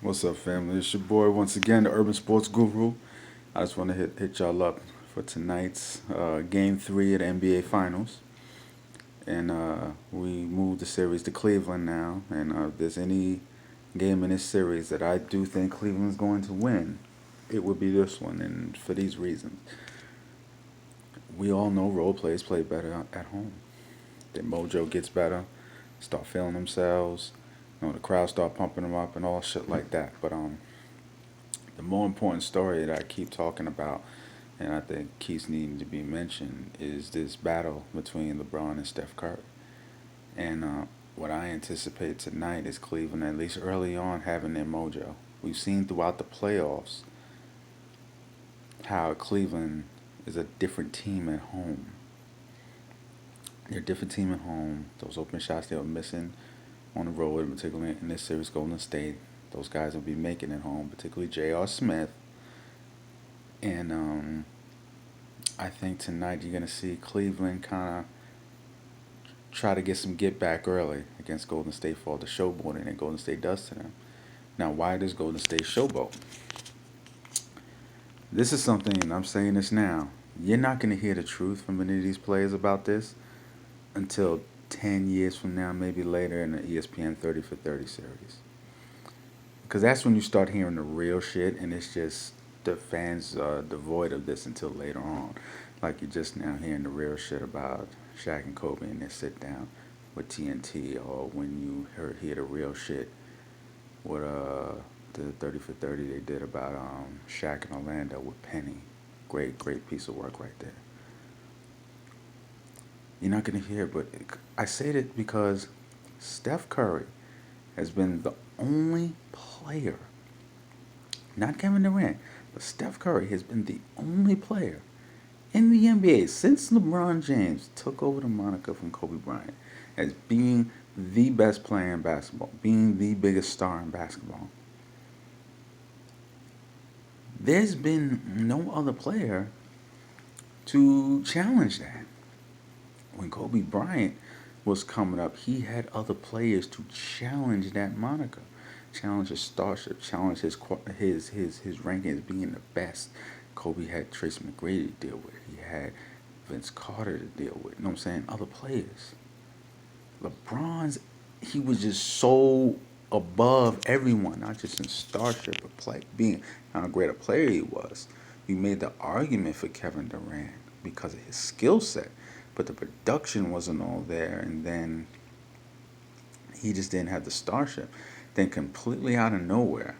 What's up, family? It's your boy once again, the Urban Sports Guru. I just want to hit y'all up for tonight's Game 3 of the NBA Finals. And we moved the series to Cleveland now. And if there's any game in this series that I do think Cleveland's going to win, it would be this one. And for these reasons, we all know role players play better at home. Their mojo gets better, start feeling themselves. The crowd start pumping them up and all shit like that. But the more important story that I keep talking about, and I think keeps needing to be mentioned, is this battle between LeBron and Steph Curry. And what I anticipate tonight is Cleveland, at least early on, having their mojo. We've seen throughout the playoffs how Cleveland is a different team at home. They're a different team at home. Those open shots they were missing on the road, particularly in this series, Golden State, those guys will be making it home, particularly J.R. Smith. And I think tonight you're going to see Cleveland kind of try to get some get back early against Golden State for all the showboating that Golden State does to them. Now, why does Golden State showboat? This is something, and I'm saying this now, you're not going to hear the truth from any of these players about this until 10 years from now, maybe later in the ESPN 30 for 30 series. Because that's when you start hearing the real shit, and it's just the fans are devoid of this until later on. Like you're just now hearing the real shit about Shaq and Kobe and their sit down with TNT, or when you hear the real shit with the 30 for 30 they did about Shaq and Orlando with Penny. Great piece of work right there. You're not gonna hear it, but I say that because Steph Curry has been the only player, not Kevin Durant, but Steph Curry has been the only player in the NBA since LeBron James took over the moniker from Kobe Bryant as being the best player in basketball, being the biggest star in basketball. There's been no other player to challenge that. When Kobe Bryant was coming up, he had other players to challenge that moniker, challenge his starship, challenge his ranking as being the best. Kobe had Tracy McGrady to deal with. He had Vince Carter to deal with. You know what I'm saying? Other players. LeBron's, he was just so above everyone, not just in starship, but being how great a player he was. You made the argument for Kevin Durant because of his skill set, but the production wasn't all there, and then he just didn't have the starship. Then completely out of nowhere,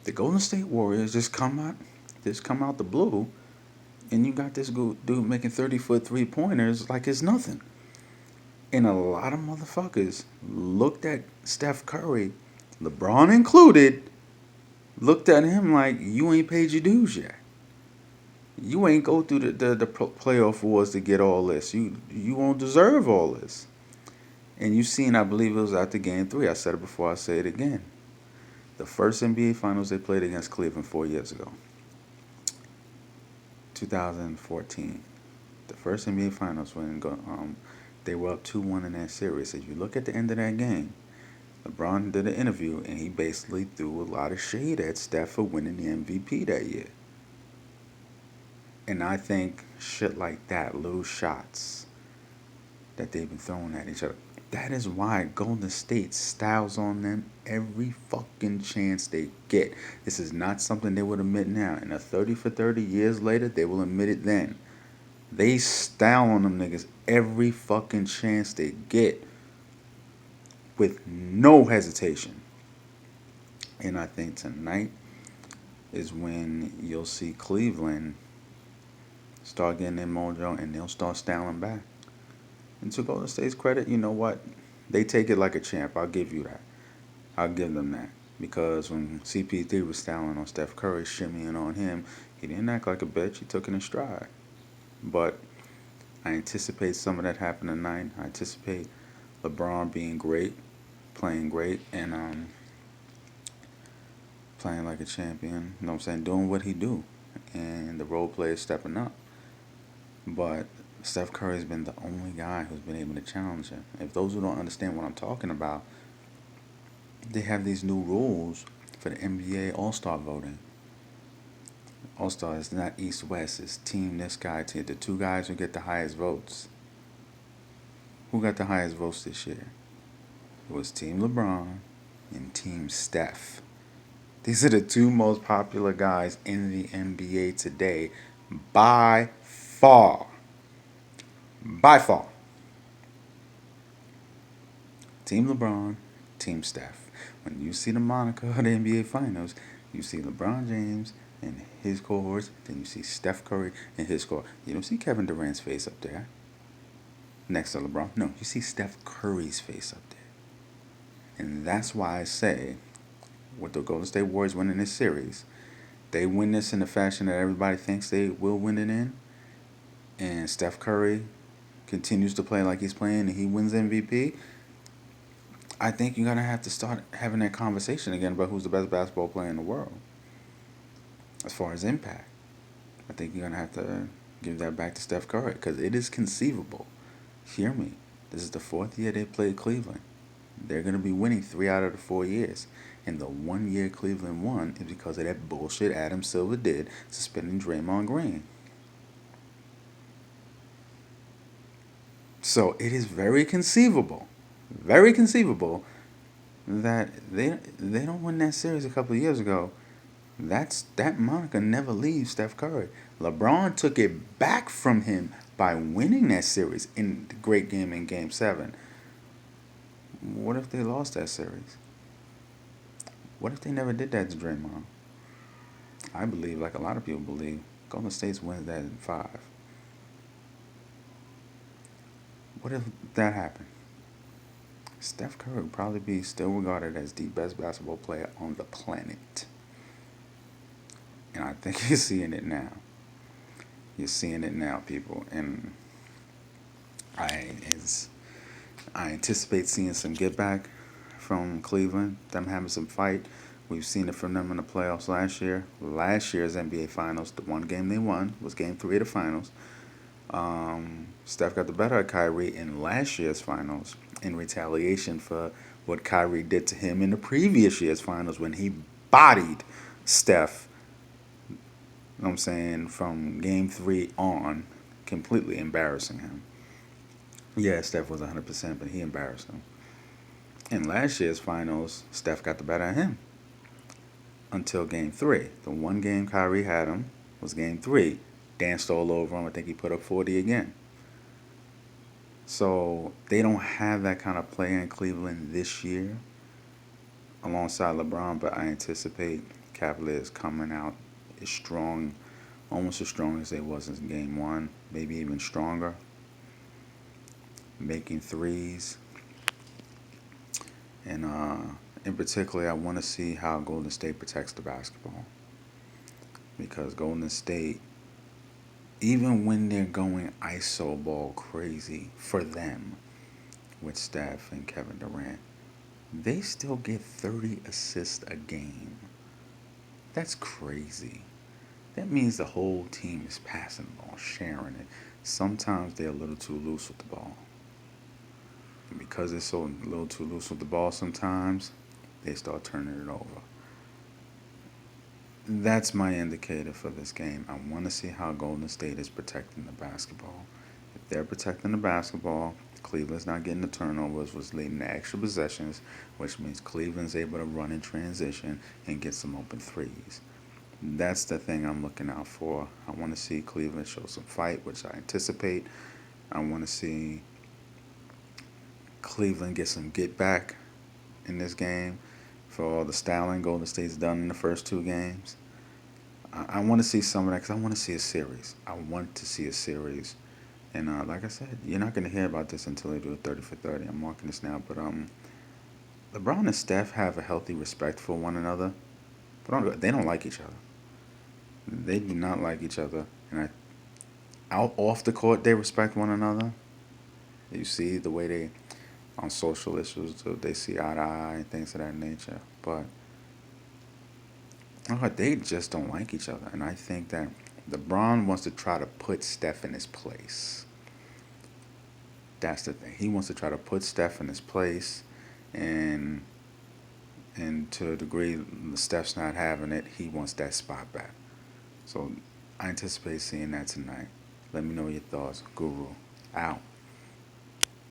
the Golden State Warriors just come out the blue, and you got this dude making 30-foot 3 pointers like it's nothing. And a lot of motherfuckers looked at Steph Curry, LeBron included, looked at him like you ain't paid your dues yet. You ain't go through the playoff wars to get all this. You won't deserve all this. And you seen, I believe it was after Game 3. I said it before, I say it again. The first NBA Finals they played against Cleveland 4 years ago, 2014. The first NBA Finals when they were up 2-1 in that series. If you look at the end of that game, LeBron did an interview and he basically threw a lot of shade at Steph for winning the MVP that year. And I think shit like that, little shots that they've been throwing at each other, that is why Golden State styles on them every fucking chance they get. This is not something they would admit now. And a 30 for 30 years later, they will admit it then. They style on them niggas every fucking chance they get with no hesitation. And I think tonight is when you'll see Cleveland start getting their mojo and they'll start styling back. And to Golden State's credit, you know what? They take it like a champ. I'll give you that. I'll give them that. Because when CP3 was styling on Steph Curry, shimmying on him, he didn't act like a bitch. He took it in stride. But I anticipate some of that happening tonight. I anticipate LeBron being great, playing great, and playing like a champion. You know what I'm saying? Doing what he do. And the role players stepping up. But Steph Curry's been the only guy who's been able to challenge him. If those who don't understand what I'm talking about, they have these new rules for the NBA All Star voting. All Star is not East West, it's team this guy, team the two guys who get the highest votes. Who got the highest votes this year? It was Team LeBron and Team Steph. These are the two most popular guys in the NBA today by far. By far. Team LeBron, Team Steph. When you see the moniker of the NBA Finals, you see LeBron James and his cohorts, then you see Steph Curry and his cohort. You don't see Kevin Durant's face up there next to LeBron. No, you see Steph Curry's face up there. And that's why I say, with the Golden State Warriors winning this series, they win this in the fashion that everybody thinks they will win it in, and Steph Curry continues to play like he's playing and he wins MVP, I think you're gonna have to start having that conversation again about who's the best basketball player in the world. As far as impact, I think you're gonna have to give that back to Steph Curry because it is conceivable. Hear me. This is the fourth year they played Cleveland. They're gonna be winning 3 out of the 4 years. And the 1 year Cleveland won is because of that bullshit Adam Silver did suspending Draymond Green. So it is very conceivable that they don't win that series a couple of years ago. That moniker never leaves Steph Curry. LeBron took it back from him by winning that series in the great game in Game 7. What if they lost that series? What if they never did that to Draymond? I believe, like a lot of people believe, Golden State wins that in 5. What if that happened? Steph Curry would probably be still regarded as the best basketball player on the planet. And I think you're seeing it now. You're seeing it now, people. And I I anticipate seeing some get back from Cleveland, them having some fight. We've seen it from them in the playoffs last year. Last year's NBA Finals, the one game they won was Game 3 of the Finals. Steph got the better of Kyrie in last year's Finals in retaliation for what Kyrie did to him in the previous year's Finals when he bodied Steph, you know what I'm saying, from Game 3 on, completely embarrassing him. Yeah, Steph was 100%, but he embarrassed him. In last year's Finals, Steph got the better of him until Game 3. The one game Kyrie had him was Game 3. Danced all over him. I think he put up 40 again. So they don't have that kind of player in Cleveland this year alongside LeBron, but I anticipate Cavaliers coming out as strong, almost as strong as they was in Game 1, maybe even stronger, making threes. And in particular, I want to see how Golden State protects the basketball. Because Golden State, even when they're going ISO ball crazy for them with Steph and Kevin Durant, they still get 30 assists a game. That's crazy. That means the whole team is passing the ball, sharing it. Sometimes they're a little too loose with the ball. And because they're so a little too loose with the ball sometimes, they start turning it over. That's my indicator for this game. I want to see how Golden State is protecting the basketball. If they're protecting the basketball, Cleveland's not getting the turnovers, which leading to extra possessions, which means Cleveland's able to run in transition and get some open threes. That's the thing I'm looking out for. I want to see Cleveland show some fight, which I anticipate. I want to see Cleveland get some get back in this game for all the styling Golden State's done in the first 2 games. I want to see some of that because I want to see a series. I want to see a series. And like I said, you're not going to hear about this until they do a 30 for 30. I'm marking this now. But LeBron and Steph have a healthy respect for one another. But they don't like each other. They do not like each other. And out off the court, they respect one another. You see the way they, on social issues, they see eye to eye and things of that nature. But they just don't like each other. And I think that LeBron wants to try to put Steph in his place. That's the thing. He wants to try to put Steph in his place, and to a degree, Steph's not having it. He wants that spot back. So I anticipate seeing that tonight. Let me know your thoughts. Guru out.